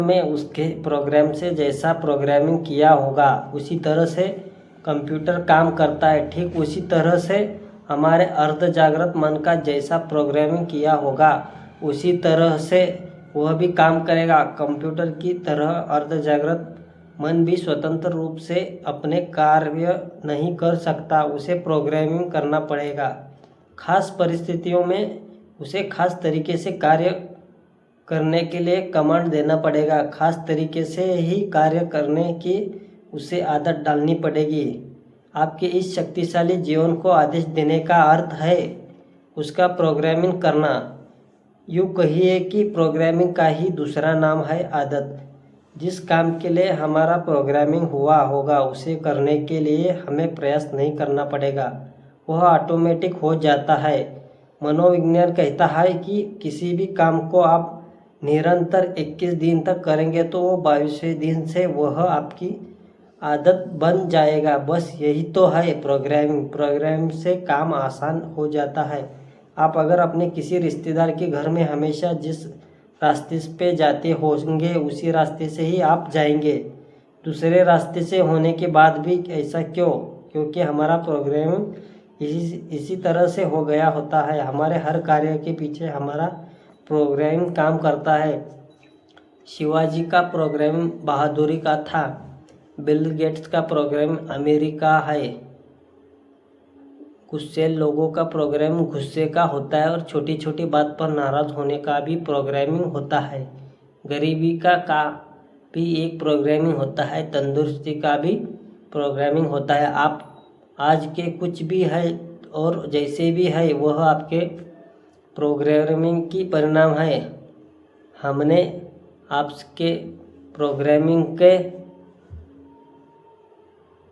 में उसके प्रोग्राम से जैसा प्रोग्रामिंग किया होगा उसी तरह से कंप्यूटर काम करता है। ठीक उसी तरह से हमारे अर्ध जागृत मन का जैसा प्रोग्रामिंग किया होगा उसी तरह से वह भी काम करेगा। कंप्यूटर की तरह अर्ध जागृत मन भी स्वतंत्र रूप से अपने कार्य नहीं कर सकता, उसे प्रोग्रामिंग करना पड़ेगा। खास परिस्थितियों में उसे खास तरीके से कार्य करने के लिए कमांड देना पड़ेगा। खास तरीके से ही कार्य करने की उसे आदत डालनी पड़ेगी। आपके इस शक्तिशाली जीवन को आदेश देने का अर्थ है उसका प्रोग्रामिंग करना। यूँ कहिए कि प्रोग्रामिंग का ही दूसरा नाम है आदत। जिस काम के लिए हमारा प्रोग्रामिंग हुआ होगा उसे करने के लिए हमें प्रयास नहीं करना पड़ेगा, वह ऑटोमेटिक हो जाता है। मनोविज्ञान कहता है कि किसी भी काम को आप निरंतर 21 दिन तक करेंगे तो वो 22वें दिन से वह आपकी आदत बन जाएगा। बस यही तो है प्रोग्रामिंग से काम आसान हो जाता है। आप अगर अपने किसी रिश्तेदार के घर में हमेशा जिस रास्ते पे जाते होंगे उसी रास्ते से ही आप जाएंगे। दूसरे रास्ते से होने के बाद भी ऐसा क्यों? क्योंकि हमारा प्रोग्रामिंग इसी तरह से हो गया होता है। हमारे हर कार्य के पीछे हमारा प्रोग्रामिंग काम करता है। शिवाजी का प्रोग्रामिंग बहादुरी का था। बिल गेट्स का प्रोग्रामिंग अमेरिका है। गुस्से लोगों का प्रोग्रामिंग गुस्से का होता है और छोटी छोटी बात पर नाराज़ होने का भी प्रोग्रामिंग होता है। गरीबी का भी एक प्रोग्रामिंग होता है। तंदुरुस्ती का भी प्रोग्रामिंग होता है। आप आज के कुछ भी है और जैसे भी है वह आपके प्रोग्रामिंग की परिणाम है। हमने आपके प्रोग्रामिंग के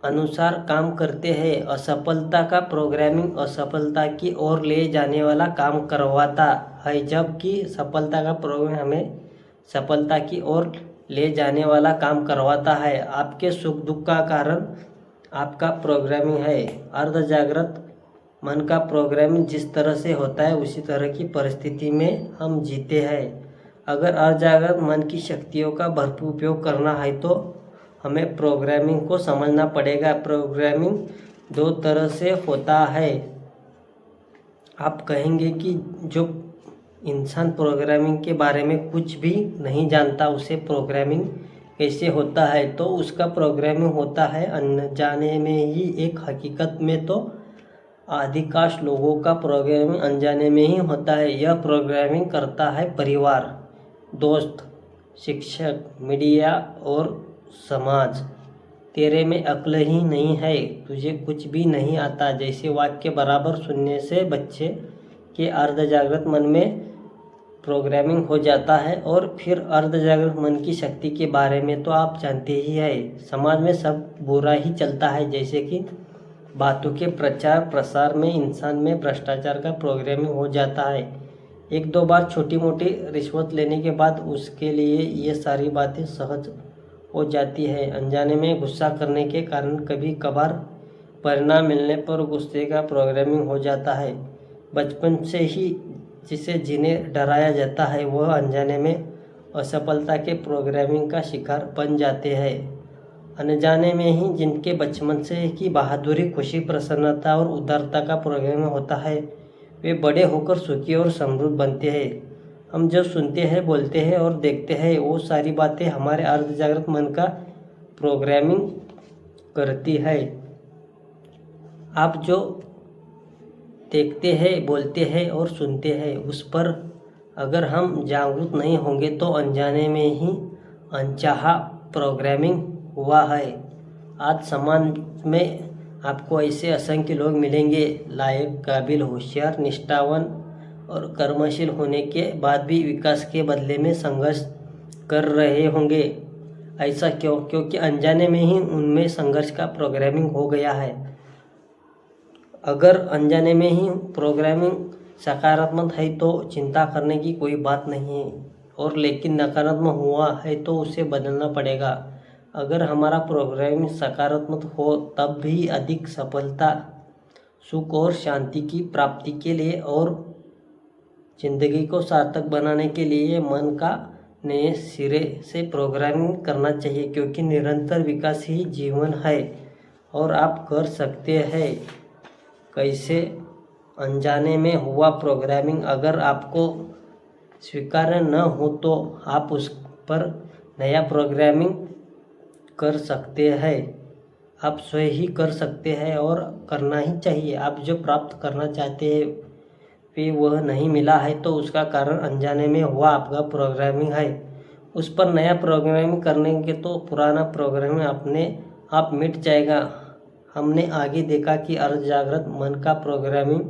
अनुसार काम करते हैं। असफलता का प्रोग्रामिंग असफलता की ओर ले जाने वाला काम करवाता है, जबकि सफलता का प्रोग्राम हमें सफलता की ओर ले जाने वाला काम करवाता है। आपके सुख दुख का कारण आपका प्रोग्रामिंग है। अर्ध जागृत मन का प्रोग्रामिंग जिस तरह से होता है उसी तरह की परिस्थिति में हम जीते हैं। अगर अर्ध जागृत मन की शक्तियों का भरपूर उपयोग करना है तो हमें प्रोग्रामिंग को समझना पड़ेगा। प्रोग्रामिंग दो तरह से होता है। आप कहेंगे कि जो इंसान प्रोग्रामिंग के बारे में कुछ भी नहीं जानता उसे प्रोग्रामिंग कैसे होता है, तो उसका प्रोग्रामिंग होता है अनजाने में ही। एक हकीकत में तो अधिकांश लोगों का प्रोग्रामिंग अनजाने में ही होता है। यह प्रोग्रामिंग करता है परिवार, दोस्त, शिक्षक, मीडिया और समाज। तेरे में अक्ल ही नहीं है, तुझे कुछ भी नहीं आता जैसे वाक्य बराबर सुनने से बच्चे के अर्ध जागृत मन में प्रोग्रामिंग हो जाता है। और फिर अर्ध जागृत मन की शक्ति के बारे में तो आप जानते ही हैं। समाज में सब बुरा ही चलता है, जैसे कि बातों के प्रचार प्रसार में इंसान में भ्रष्टाचार का प्रोग्रामिंग हो जाता है। एक दो बार छोटी मोटी रिश्वत लेने के बाद उसके लिए ये सारी बातें सहज हो जाती है। अनजाने में गुस्सा करने के कारण कभी कभार परिणाम मिलने पर गुस्से का प्रोग्रामिंग हो जाता है। बचपन से ही जिसे जिन्हें डराया जाता है वह अनजाने में असफलता के प्रोग्रामिंग का शिकार बन जाते हैं। अनजाने में ही जिनके बचपन से ही बहादुरी, खुशी, प्रसन्नता और उदारता का प्रोग्रामिंग होता है वे बड़े होकर सुखी और समृद्ध बनते हैं। हम जो सुनते हैं, बोलते हैं और देखते हैं वो सारी बातें हमारे अर्ध जागृत मन का प्रोग्रामिंग करती है। आप जो देखते हैं, बोलते हैं और सुनते हैं उस पर अगर हम जागरूक नहीं होंगे तो अनजाने में ही अनचाहा प्रोग्रामिंग हुआ है। आज समाज में आपको ऐसे असंख्य लोग मिलेंगे, लायक, काबिल, होशियार, निष्ठावान और कर्मशील होने के बाद भी विकास के बदले में संघर्ष कर रहे होंगे। ऐसा क्यों? क्योंकि अनजाने में ही उनमें संघर्ष का प्रोग्रामिंग हो गया है। अगर अनजाने में ही प्रोग्रामिंग सकारात्मक है तो चिंता करने की कोई बात नहीं है, और लेकिन नकारात्मक हुआ है तो उसे बदलना पड़ेगा। अगर हमारा प्रोग्रामिंग सकारात्मक हो तब भी अधिक सफलता, सुख और शांति की प्राप्ति के लिए और जिंदगी को सार्थक बनाने के लिए मन का नए सिरे से प्रोग्रामिंग करना चाहिए, क्योंकि निरंतर विकास ही जीवन है और आप कर सकते हैं। कैसे? अनजाने में हुआ प्रोग्रामिंग अगर आपको स्वीकार्य न हो तो आप उस पर नया प्रोग्रामिंग कर सकते हैं। आप स्वयं ही कर सकते हैं और करना ही चाहिए। आप जो प्राप्त करना चाहते हैं वे वह नहीं मिला है तो उसका कारण अनजाने में हुआ आपका प्रोग्रामिंग है। उस पर नया प्रोग्रामिंग करने के तो पुराना प्रोग्रामिंग अपने आप मिट जाएगा। हमने आगे देखा कि अर्ध जागृत मन का प्रोग्रामिंग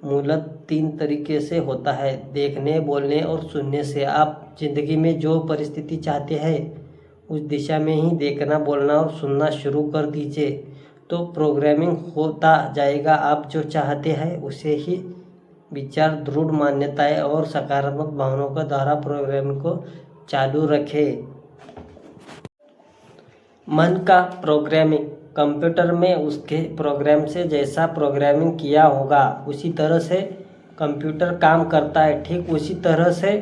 मूलतः 3 तरीके से होता है, देखने, बोलने और सुनने से। आप जिंदगी में जो परिस्थिति चाहते हैं उस दिशा में ही देखना, बोलना और सुनना शुरू कर दीजिए तो प्रोग्रामिंग होता जाएगा। आप जो चाहते हैं उसे ही विचार, दृढ़ मान्यताएं और सकारात्मक भावनाओं के द्वारा प्रोग्रामिंग को चालू रखें। मन का प्रोग्रामिंग कंप्यूटर में उसके प्रोग्राम से जैसा प्रोग्रामिंग किया होगा उसी तरह से कंप्यूटर काम करता है। ठीक उसी तरह से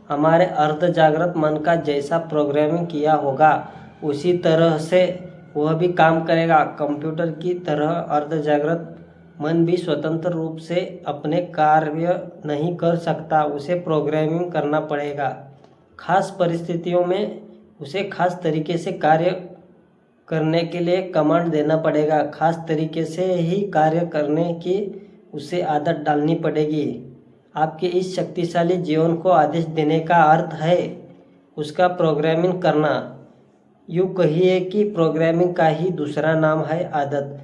हमारे अर्ध जागृत मन का जैसा प्रोग्रामिंग किया होगा उसी तरह से वह भी काम करेगा। कंप्यूटर की तरह अर्ध जागृत मन भी स्वतंत्र रूप से अपने कार्य नहीं कर सकता, उसे प्रोग्रामिंग करना पड़ेगा। खास परिस्थितियों में उसे खास तरीके से कार्य करने के लिए कमांड देना पड़ेगा। खास तरीके से ही कार्य करने की उसे आदत डालनी पड़ेगी। आपके इस शक्तिशाली जीवन को आदेश देने का अर्थ है उसका प्रोग्रामिंग करना। यूँ कहिए कि प्रोग्रामिंग का ही दूसरा नाम है आदत।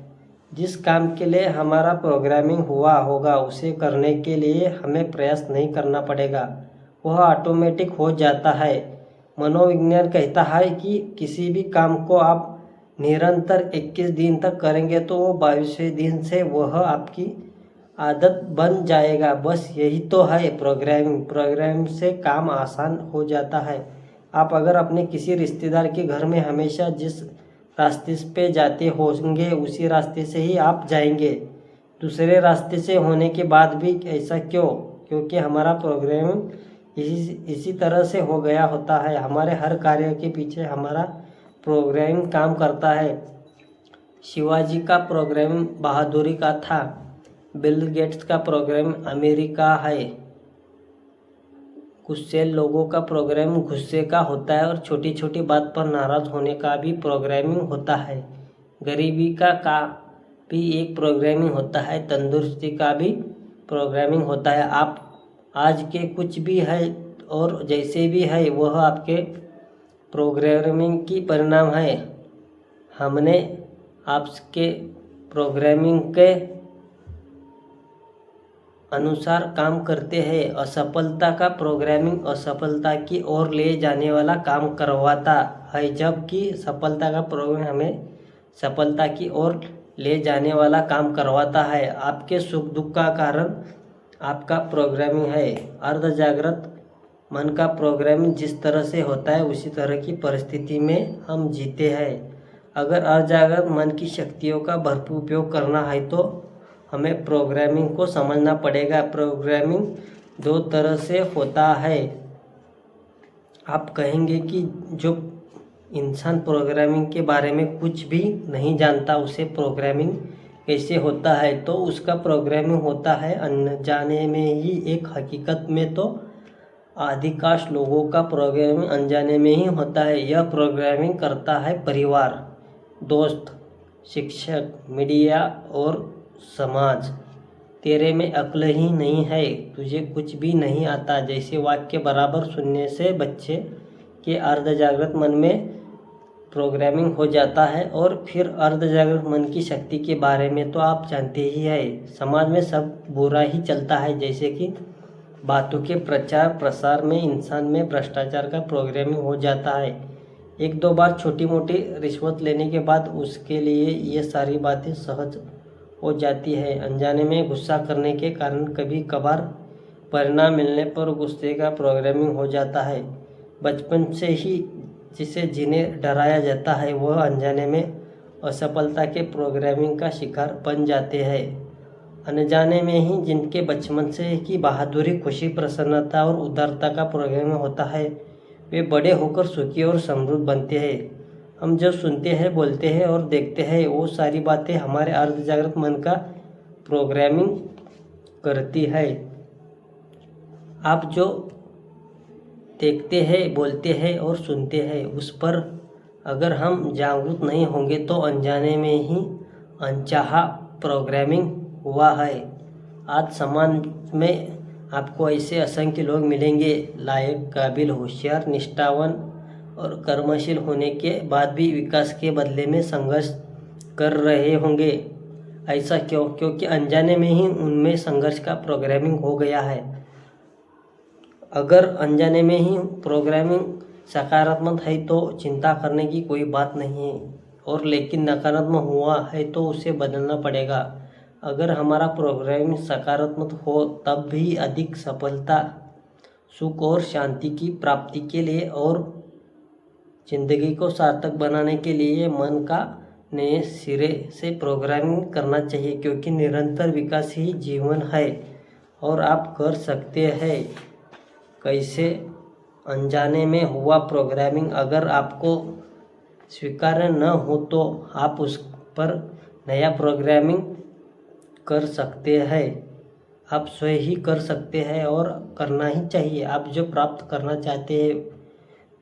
जिस काम के लिए हमारा प्रोग्रामिंग हुआ होगा उसे करने के लिए हमें प्रयास नहीं करना पड़ेगा, वह ऑटोमेटिक हो जाता है। मनोविज्ञान कहता है कि किसी भी काम को आप निरंतर 21 दिन तक करेंगे तो वो 22वें दिन से वह आपकी आदत बन जाएगा। बस यही तो है प्रोग्रामिंग। प्रोग्रामिंग से काम आसान हो जाता है। आप अगर अपने किसी रिश्तेदार के घर में हमेशा जिस रास्ते पे जाते होंगे उसी रास्ते से ही आप जाएंगे। दूसरे रास्ते से होने के बाद भी ऐसा क्यों? क्योंकि हमारा प्रोग्रामिंग इसी तरह से हो गया होता है। हमारे हर कार्य के पीछे हमारा प्रोग्रामिंग काम करता है। शिवाजी का प्रोग्रामिंग बहादुरी का था। बिल गेट्स का प्रोग्रामिंग अमेरिका है। गुस्सैल लोगों का प्रोग्रामिंग गुस्से का होता है और छोटी छोटी बात पर नाराज होने का भी प्रोग्रामिंग होता है। गरीबी का भी एक प्रोग्रामिंग होता है। तंदुरुस्ती का भी प्रोग्रामिंग होता है। आप आज के कुछ भी है और जैसे भी है वह आपके प्रोग्रामिंग की परिणाम है। हमने आपके प्रोग्रामिंग के अनुसार काम करते हैं। असफलता का प्रोग्रामिंग असफलता की ओर ले जाने वाला काम करवाता है, जबकि सफलता का प्रोग्राम हमें सफलता की ओर ले जाने वाला काम करवाता है। आपके सुख दुख का कारण आपका प्रोग्रामिंग है। अर्ध जागृत मन का प्रोग्रामिंग जिस तरह से होता है उसी तरह की परिस्थिति में हम जीते हैं। अगर अर्ध जागृत मन की शक्तियों का भरपूर उपयोग करना है तो हमें प्रोग्रामिंग को समझना पड़ेगा। प्रोग्रामिंग 2 तरह से होता है। आप कहेंगे कि जो इंसान प्रोग्रामिंग के बारे में कुछ भी नहीं जानता उसे प्रोग्रामिंग कैसे होता है? तो उसका प्रोग्रामिंग होता है अनजाने में ही। एक हकीकत में तो अधिकांश लोगों का प्रोग्रामिंग अनजाने में ही होता है। यह प्रोग्रामिंग करता है परिवार, दोस्त, शिक्षक, मीडिया और समाज। तेरे में अक्ल ही नहीं है, तुझे कुछ भी नहीं आता जैसे वाक्य बराबर सुनने से बच्चे के अर्ध जागृत मन में प्रोग्रामिंग हो जाता है। और फिर अर्ध जागृत मन की शक्ति के बारे में तो आप जानते ही हैं। समाज में सब बुरा ही चलता है, जैसे कि बातों के प्रचार प्रसार में इंसान में भ्रष्टाचार का प्रोग्रामिंग हो जाता है। 1-2 बार छोटी मोटी रिश्वत लेने के बाद उसके लिए ये सारी बातें सहज हो जाती है। अनजाने में गुस्सा करने के कारण कभी कभार परिणाम मिलने पर गुस्से का प्रोग्रामिंग हो जाता है। बचपन से ही जिसे जिन्हें डराया जाता है वह अनजाने में असफलता के प्रोग्रामिंग का शिकार बन जाते हैं। अनजाने में ही जिनके बचपन से ही बहादुरी, खुशी, प्रसन्नता और उदारता का प्रोग्रामिंग होता है वे बड़े होकर सुखी और समृद्ध बनते हैं। हम जो सुनते हैं, बोलते हैं और देखते हैं, वो सारी बातें हमारे अर्ध जागृत मन का प्रोग्रामिंग करती है। आप जो देखते हैं, बोलते हैं और सुनते हैं, उस पर अगर हम जागरूक नहीं होंगे तो अनजाने में ही अनचाहा प्रोग्रामिंग हुआ है। आज समाज में आपको ऐसे असंख्य लोग मिलेंगे, लायक, काबिल, होशियार, निष्ठावान और कर्मशील होने के बाद भी विकास के बदले में संघर्ष कर रहे होंगे। ऐसा क्यों? क्योंकि अनजाने में ही उनमें संघर्ष का प्रोग्रामिंग हो गया है। अगर अनजाने में ही प्रोग्रामिंग सकारात्मक है तो चिंता करने की कोई बात नहीं है, और लेकिन नकारात्मक हुआ है तो उसे बदलना पड़ेगा। अगर हमारा प्रोग्रामिंग सकारात्मक हो तब भी अधिक सफलता, सुख और शांति की प्राप्ति के लिए और जिंदगी को सार्थक बनाने के लिए मन का नए सिरे से प्रोग्रामिंग करना चाहिए, क्योंकि निरंतर विकास ही जीवन है और आप कर सकते हैं। कैसे? अनजाने में हुआ प्रोग्रामिंग अगर आपको स्वीकार्य न हो तो आप उस पर नया प्रोग्रामिंग कर सकते हैं। आप स्वयं ही कर सकते हैं और करना ही चाहिए। आप जो प्राप्त करना चाहते हैं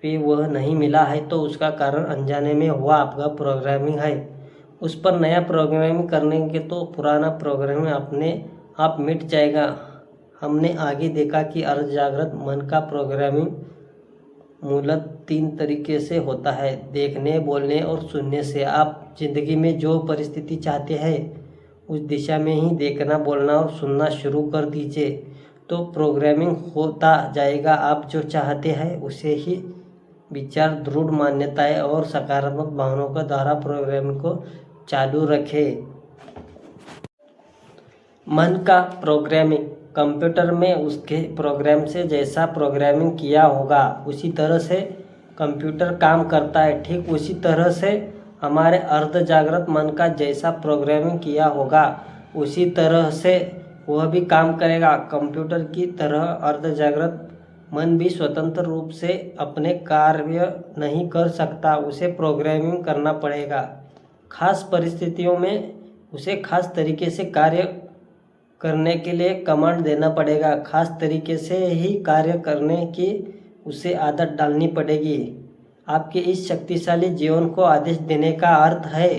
वे वह नहीं मिला है तो उसका कारण अनजाने में हुआ आपका प्रोग्रामिंग है। उस पर नया प्रोग्रामिंग करने के तो पुराना प्रोग्रामिंग अपने आप मिट जाएगा। हमने आगे देखा कि अर्ध जागृत मन का प्रोग्रामिंग मूलतः 3 तरीके से होता है: देखने, बोलने और सुनने से। आप जिंदगी में जो परिस्थिति चाहते हैं उस दिशा में ही देखना, बोलना और सुनना शुरू कर दीजिए तो प्रोग्रामिंग होता जाएगा। आप जो चाहते हैं उसे ही विचार, दृढ़ मान्यताएं और सकारात्मक भावनाओं के द्वारा प्रोग्रामिंग को चालू रखें। मन का प्रोग्रामिंग कंप्यूटर में उसके प्रोग्राम से जैसा प्रोग्रामिंग किया होगा उसी तरह से कंप्यूटर काम करता है। ठीक उसी तरह से हमारे अर्ध जागृत मन का जैसा प्रोग्रामिंग किया होगा उसी तरह से वह भी काम करेगा। कंप्यूटर की तरह अर्ध जागृत मन भी स्वतंत्र रूप से अपने कार्य नहीं कर सकता, उसे प्रोग्रामिंग करना पड़ेगा। खास परिस्थितियों में उसे खास तरीके से कार्य करने के लिए कमांड देना पड़ेगा। खास तरीके से ही कार्य करने की उसे आदत डालनी पड़ेगी। आपके इस शक्तिशाली जीवन को आदेश देने का अर्थ है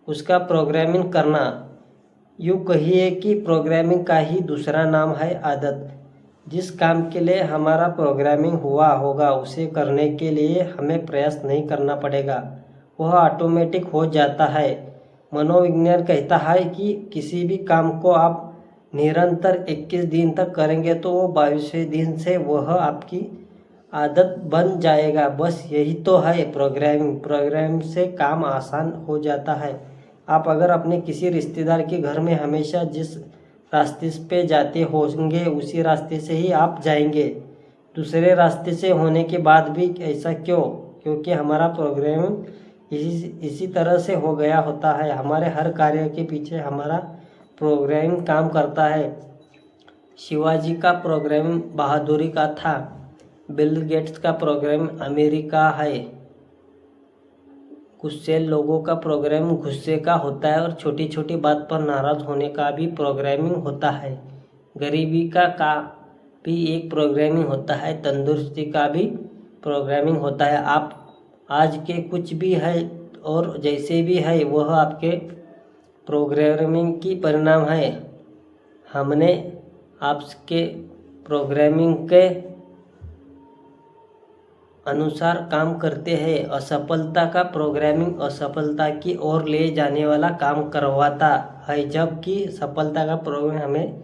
उसका प्रोग्रामिंग करना। यूँ कहिए कि प्रोग्रामिंग का ही दूसरा नाम है आदत। जिस काम के लिए हमारा प्रोग्रामिंग हुआ होगा उसे करने के लिए हमें प्रयास नहीं करना पड़ेगा, वह ऑटोमेटिक हो जाता है। मनोविज्ञान कहता है कि किसी भी काम को आप निरंतर 21 दिन तक करेंगे तो वो 22वें दिन से वह आपकी आदत बन जाएगा। बस यही तो है प्रोग्रामिंग। प्रोग्राम से काम आसान हो जाता है। आप अगर अपने किसी रिश्तेदार के घर में हमेशा जिस रास्ते पे जाते होंगे उसी रास्ते से ही आप जाएंगे। दूसरे रास्ते से होने के बाद भी ऐसा क्यों? क्योंकि हमारा प्रोग्रामिंग इसी तरह से हो गया होता है। हमारे हर कार्य के पीछे हमारा प्रोग्रामिंग काम करता है। शिवाजी का प्रोग्रामिंग बहादुरी का था। बिल गेट्स का प्रोग्रामिंग अमेरिका है। गुस्सैल लोगों का प्रोग्रामिंग गुस्से का होता है और छोटी छोटी बात पर नाराज होने का भी प्रोग्रामिंग होता है। गरीबी का भी एक प्रोग्रामिंग होता है। तंदुरुस्ती का भी प्रोग्रामिंग होता है। आप आज के कुछ भी है और जैसे भी है वह आपके प्रोग्रामिंग की परिणाम है। हमने आपके प्रोग्रामिंग के अनुसार काम करते हैं। असफलता का प्रोग्रामिंग असफलता की ओर ले जाने वाला काम करवाता है, जबकि सफलता का प्रोग्रामिंग हमें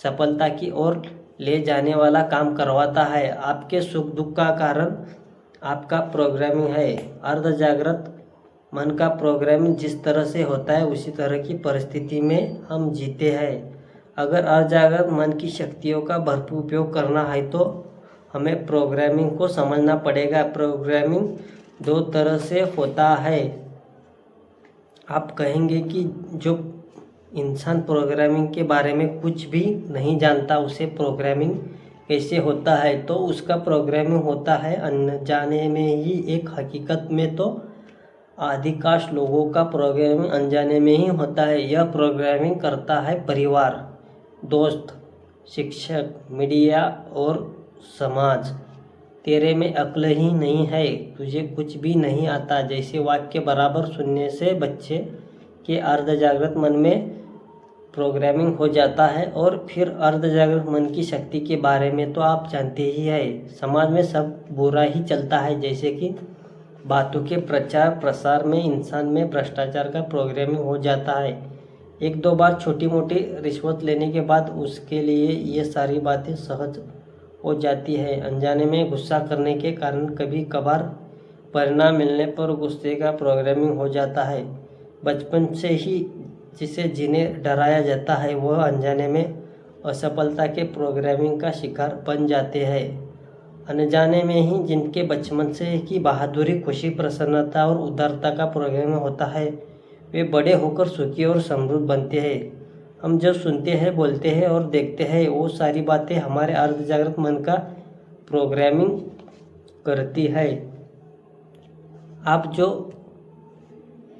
सफलता की ओर ले जाने वाला काम करवाता है। आपके सुख दुख का कारण आपका प्रोग्रामिंग है। अर्ध जागृत मन का प्रोग्रामिंग जिस तरह से होता है उसी तरह की परिस्थिति में हम जीते हैं। अगर अर्ध जागृत मन की शक्तियों का भरपूर उपयोग करना है तो हमें प्रोग्रामिंग को समझना पड़ेगा। प्रोग्रामिंग 2 तरह से होता है। आप कहेंगे कि जो इंसान प्रोग्रामिंग के बारे में कुछ भी नहीं जानता उसे प्रोग्रामिंग कैसे होता है, तो उसका प्रोग्रामिंग होता है अनजाने में ही। एक हकीकत में तो अधिकांश लोगों का प्रोग्रामिंग अनजाने में ही होता है। यह प्रोग्रामिंग करता है परिवार, दोस्त, शिक्षक, मीडिया और समाज। तेरे में अक्ल ही नहीं है, तुझे कुछ भी नहीं आता जैसे वाक्य बराबर सुनने से बच्चे के अर्धजागृत मन में प्रोग्रामिंग हो जाता है। और फिर अर्धजागृत मन की शक्ति के बारे में तो आप जानते ही हैं। समाज में सब बुरा ही चलता है, जैसे कि बातों के प्रचार प्रसार में इंसान में भ्रष्टाचार का प्रोग्रामिंग हो जाता है। एक दो बार छोटी मोटी रिश्वत लेने के बाद उसके लिए ये सारी बातें सहज हो जाती है। अनजाने में गुस्सा करने के कारण कभी कभार परिणाम मिलने पर गुस्से का प्रोग्रामिंग हो जाता है। बचपन से ही जिसे जिन्हें डराया जाता है वह अनजाने में असफलता के प्रोग्रामिंग का शिकार बन जाते हैं। अनजाने में ही जिनके बचपन से ही बहादुरी, खुशी, प्रसन्नता और उदारता का प्रोग्रामिंग होता है वे बड़े होकर सुखी और समृद्ध बनते हैं। हम जब सुनते हैं, बोलते हैं और देखते हैं वो सारी बातें हमारे अर्धजागृत मन का प्रोग्रामिंग करती है। आप जो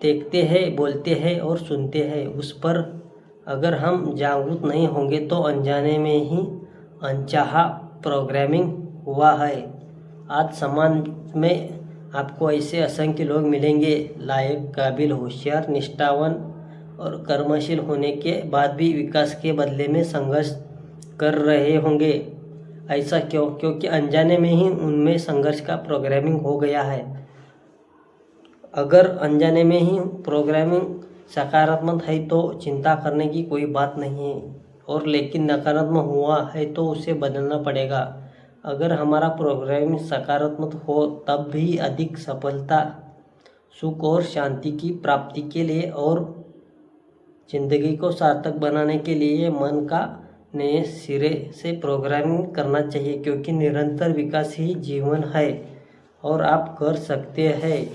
देखते हैं, बोलते हैं और सुनते हैं उस पर अगर हम जागरूक नहीं होंगे तो अनजाने में ही अनचाहा प्रोग्रामिंग हुआ है। आज समाज में आपको ऐसे असंख्य लोग मिलेंगे, लायक, काबिल, होशियार, निष्ठावान और कर्मशील होने के बाद भी विकास के बदले में संघर्ष कर रहे होंगे। ऐसा क्यों? क्योंकि अनजाने में ही उनमें संघर्ष का प्रोग्रामिंग हो गया है। अगर अनजाने में ही प्रोग्रामिंग सकारात्मक है तो चिंता करने की कोई बात नहीं है, और लेकिन नकारात्मक हुआ है तो उसे बदलना पड़ेगा। अगर हमारा प्रोग्रामिंग सकारात्मक हो तब भी अधिक सफलता, सुख और शांति की प्राप्ति के लिए और जिंदगी को सार्थक बनाने के लिए मन का नए सिरे से प्रोग्रामिंग करना चाहिए, क्योंकि निरंतर विकास ही जीवन है और आप कर सकते हैं।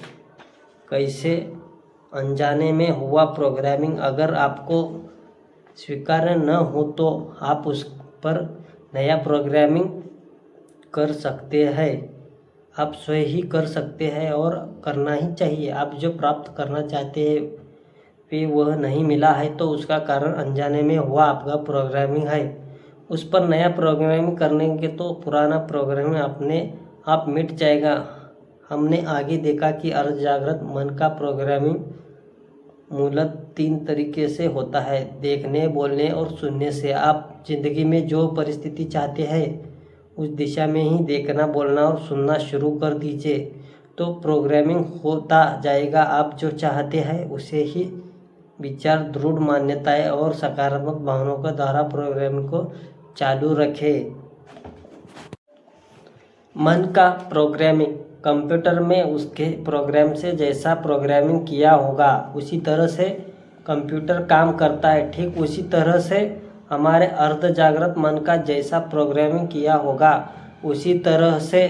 कैसे? अनजाने में हुआ प्रोग्रामिंग अगर आपको स्वीकार्य न हो तो आप उस पर नया प्रोग्रामिंग कर सकते हैं। आप स्वयं ही कर सकते हैं और करना ही चाहिए। आप जो प्राप्त करना चाहते हैं वे वह नहीं मिला है तो उसका कारण अनजाने में हुआ आपका प्रोग्रामिंग है। उस पर नया प्रोग्रामिंग करने के तो पुराना प्रोग्रामिंग अपने आप मिट जाएगा। हमने आगे देखा कि अर्धजागृत मन का प्रोग्रामिंग मूलतः 3 तरीके से होता है, देखने, बोलने और सुनने से। आप जिंदगी में जो परिस्थिति चाहते हैं उस दिशा में ही देखना, बोलना और सुनना शुरू कर दीजिए तो प्रोग्रामिंग होता जाएगा। आप जो चाहते हैं उसे ही विचार, दृढ़ मान्यताएं और सकारात्मक भावनाओं के द्वारा प्रोग्रामिंग को चालू रखें। मन का प्रोग्रामिंग कंप्यूटर में उसके प्रोग्राम से जैसा प्रोग्रामिंग किया होगा उसी तरह से कंप्यूटर काम करता है। ठीक उसी तरह से हमारे अर्धजागृत मन का जैसा प्रोग्रामिंग किया होगा उसी तरह से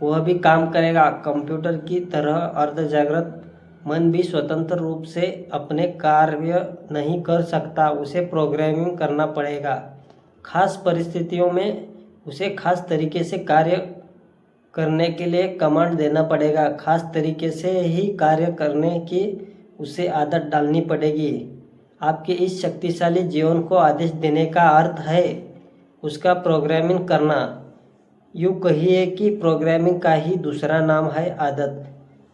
वह भी काम करेगा। कंप्यूटर की तरह अर्धजागृत मन भी स्वतंत्र रूप से अपने कार्य नहीं कर सकता, उसे प्रोग्रामिंग करना पड़ेगा। खास परिस्थितियों में उसे खास तरीके से कार्य करने के लिए कमांड देना पड़ेगा। खास तरीके से ही कार्य करने की उसे आदत डालनी पड़ेगी। आपके इस शक्तिशाली जीवन को आदेश देने का अर्थ है उसका प्रोग्रामिंग करना। यूँ कहिए कि प्रोग्रामिंग का ही दूसरा नाम है आदत।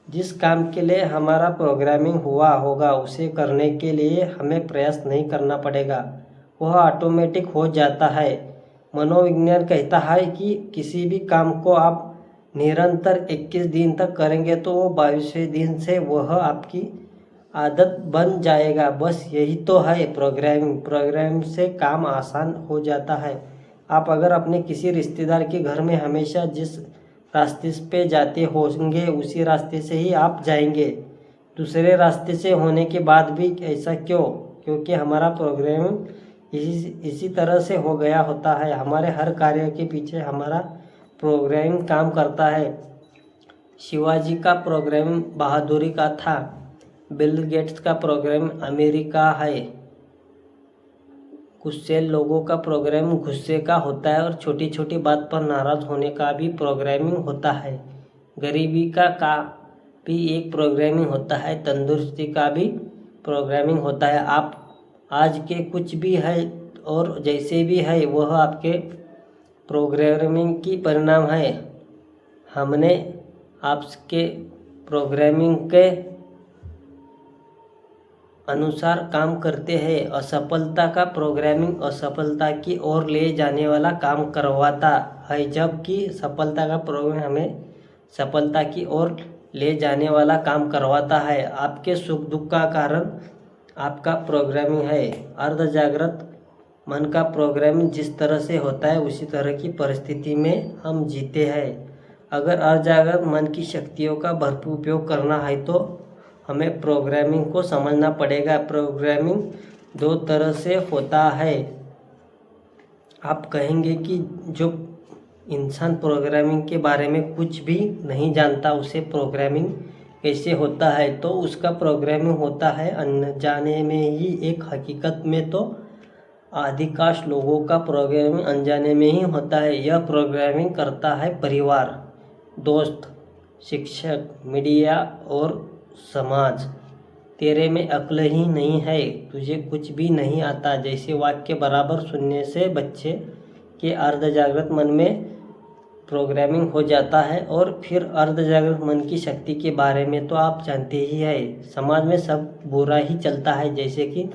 जिस काम के लिए हमारा प्रोग्रामिंग हुआ होगा उसे करने के लिए हमें प्रयास नहीं करना पड़ेगा, वह ऑटोमेटिक हो जाता है। मनोविज्ञान कहता है कि किसी भी काम को आप निरंतर 21 दिन तक करेंगे तो वो 22वें दिन से वह आपकी आदत बन जाएगा। बस यही तो है प्रोग्रामिंग। प्रोग्रामिंग से काम आसान हो जाता है। आप अगर अपने किसी रिश्तेदार के घर में हमेशा जिस रास्ते पे जाते होंगे उसी रास्ते से ही आप जाएंगे। दूसरे रास्ते से होने के बाद भी ऐसा क्यों? क्योंकि हमारा प्रोग्रामिंग इसी तरह से हो गया होता है। हमारे हर कार्य के पीछे हमारा प्रोग्रामिंग काम करता है। शिवाजी का प्रोग्रामिंग बहादुरी का था। बिल गेट्स का प्रोग्राम अमेरिका है। गुस्सैल लोगों का प्रोग्रामिंग गुस्से का होता है और छोटी छोटी बात पर नाराज़ होने का भी प्रोग्रामिंग होता है। गरीबी का भी एक प्रोग्रामिंग होता है, तंदुरुस्ती का भी प्रोग्रामिंग होता है। आप आज के कुछ भी है और जैसे भी है वह आपके प्रोग्रामिंग की परिणाम है। हमने आपके प्रोग्रामिंग के अनुसार काम करते हैं। असफलता का प्रोग्रामिंग असफलता की ओर ले जाने वाला काम करवाता है, जबकि सफलता का प्रोग्रामिंग हमें सफलता की ओर ले जाने वाला काम करवाता है। आपके सुख दुख का कारण आपका प्रोग्रामिंग है। अर्ध जागृत मन का प्रोग्रामिंग जिस तरह से होता है उसी तरह की परिस्थिति में हम जीते हैं। अगर अर्ध जागृत मन की शक्तियों का भरपूर उपयोग करना है तो हमें प्रोग्रामिंग को समझना पड़ेगा। प्रोग्रामिंग दो तरह से होता है। आप कहेंगे कि जो इंसान प्रोग्रामिंग के बारे में कुछ भी नहीं जानता उसे प्रोग्रामिंग कैसे होता है, तो उसका प्रोग्रामिंग होता है अनजाने में ही। एक हकीकत में तो अधिकांश लोगों का प्रोग्रामिंग अनजाने में ही होता है। यह प्रोग्रामिंग करता है परिवार, दोस्त, शिक्षक, मीडिया और समाज। तेरे में अक्ल ही नहीं है, तुझे कुछ भी नहीं आता जैसे वाक्य बराबर सुनने से बच्चे के अर्ध जागृत मन में प्रोग्रामिंग हो जाता है। और फिर अर्ध जागृत मन की शक्ति के बारे में तो आप जानते ही हैं। समाज में सब बुरा ही चलता है, जैसे कि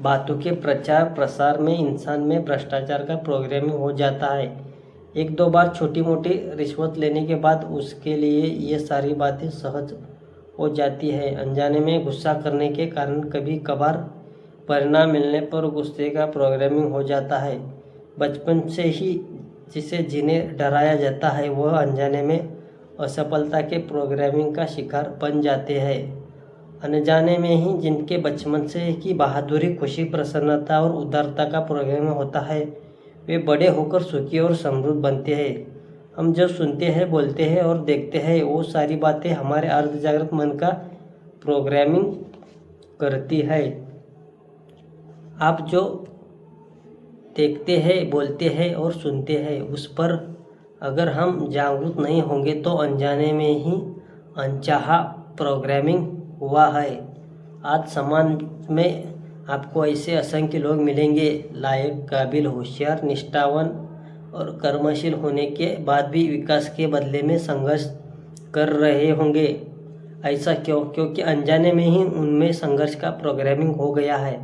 बातों के प्रचार प्रसार में इंसान में भ्रष्टाचार का प्रोग्रामिंग हो जाता है। एक दो बार छोटी मोटी रिश्वत लेने के बाद उसके लिए ये सारी बातें सहज हो जाती है। अनजाने में गुस्सा करने के कारण कभी कभार परिणाम मिलने पर गुस्से का प्रोग्रामिंग हो जाता है। बचपन से ही जिसे जिन्हें डराया जाता है वह अनजाने में असफलता के प्रोग्रामिंग का शिकार बन जाते हैं। अनजाने में ही जिनके बचपन से ही बहादुरी, खुशी, प्रसन्नता और उदारता का प्रोग्रामिंग होता है वे बड़े होकर सुखी और समृद्ध बनते हैं। हम जो सुनते हैं, बोलते हैं और देखते हैं वो सारी बातें हमारे अर्ध जागृत मन का प्रोग्रामिंग करती है। आप जो देखते हैं, बोलते हैं और सुनते हैं उस पर अगर हम जागरूक नहीं होंगे तो अनजाने में ही अनचाहा प्रोग्रामिंग हुआ है। आज समाज में आपको ऐसे असंख्य लोग मिलेंगे, लायक, काबिल, होशियार, निष्ठावान और कर्मशील होने के बाद भी विकास के बदले में संघर्ष कर रहे होंगे। ऐसा क्यों? क्योंकि अनजाने में ही उनमें संघर्ष का प्रोग्रामिंग हो गया है।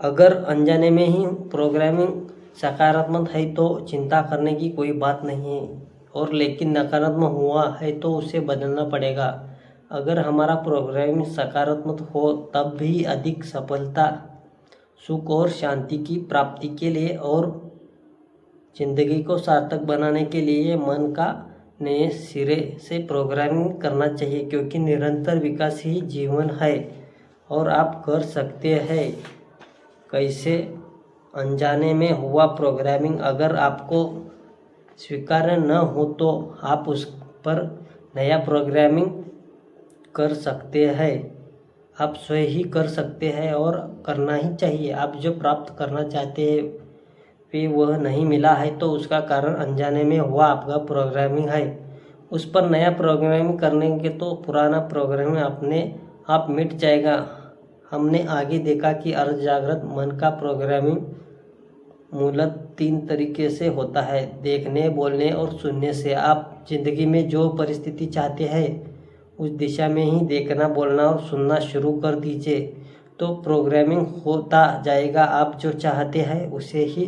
अगर अनजाने में ही प्रोग्रामिंग सकारात्मक है तो चिंता करने की कोई बात नहीं है, और लेकिन नकारात्मक हुआ है तो उसे बदलना पड़ेगा। अगर हमारा प्रोग्रामिंग सकारात्मक हो तब भी अधिक सफलता, सुख और शांति की प्राप्ति के लिए और जिंदगी को सार्थक बनाने के लिए मन का नए सिरे से प्रोग्रामिंग करना चाहिए, क्योंकि निरंतर विकास ही जीवन है और आप कर सकते हैं। कैसे? अनजाने में हुआ प्रोग्रामिंग अगर आपको स्वीकार्य न हो तो आप उस पर नया प्रोग्रामिंग कर सकते हैं। आप स्वयं ही कर सकते हैं और करना ही चाहिए। आप जो प्राप्त करना चाहते हैं वे वह नहीं मिला है तो उसका कारण अनजाने में हुआ आपका प्रोग्रामिंग है। उस पर नया प्रोग्रामिंग करने के तो पुराना प्रोग्रामिंग अपने आप मिट जाएगा। हमने आगे देखा कि अर्ध जागृत मन का प्रोग्रामिंग मूलतः 3 तरीके से होता है, देखने, बोलने और सुनने से। आप जिंदगी में जो परिस्थिति चाहते हैं उस दिशा में ही देखना, बोलना और सुनना शुरू कर दीजिए तो प्रोग्रामिंग होता जाएगा। आप जो चाहते हैं उसे ही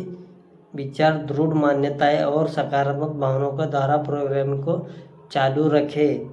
विचार, दृढ़ मान्यताएं और सकारात्मक भावनाओं के द्वारा प्रोग्रामिंग को चालू रखें।